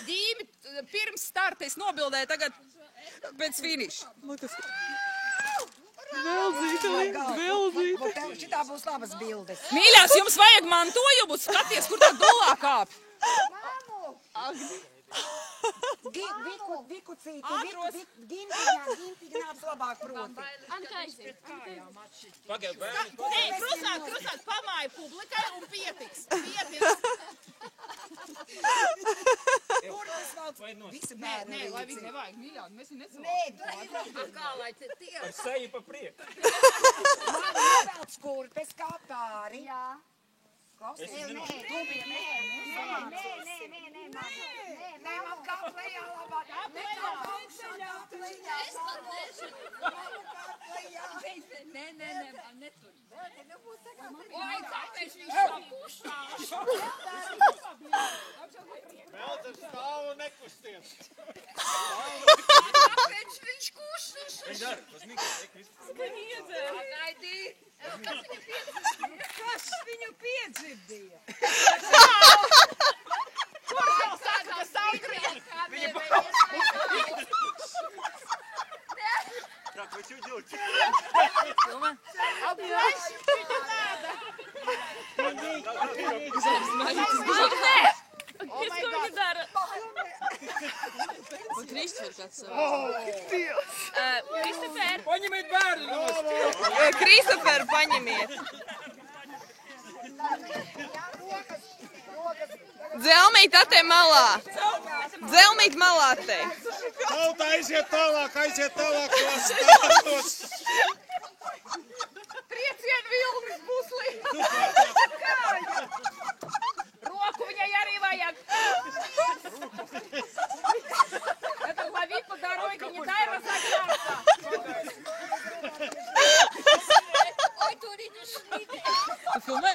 Ģīmi, pirms starta es nobildēju, tagad pēc finiša. Vēl zīteli. Šitā būs labas bildes. Mīļās, jums vajag mantojumu, skaties, kur tā dolā kāp. Vikucīti, Gintiņāps labāk proti. Nē, krusāt, pamāja publikai un pietiks. Nē, lai viņi nevajag, mīļā, mēs viņu necilām. Kā lai te tie? Ar seju pa prieku. Man nevelc kurpes kā pāri. Jā. Klausies, nē, man kā plējā labāk. Nekā augšanā plējā. Nē, man netur. Oi, kāpēc viņš tā pušā? Veldzam stāv un nekusties. Kāpēc viņš kušas? Viņš dara, tas Mikls, Kristīna. Gaidī. Kas viņu piedzirdīja? Kur jau saka, ka saukrīt? Так, вы что делаете? Kristofer, Paņemiet bērnu! Kristofer, paņemiet. Dzelmīt atē malā. Dzelmīt malā te. Tauta, aiziet tālāk, lai stātos. Triecien vilnis būs liels! Roku viņai arī vajag! Это ловить по дороге, не дай разогнаться! Oi, tur ir šlīdē. Tu filmē?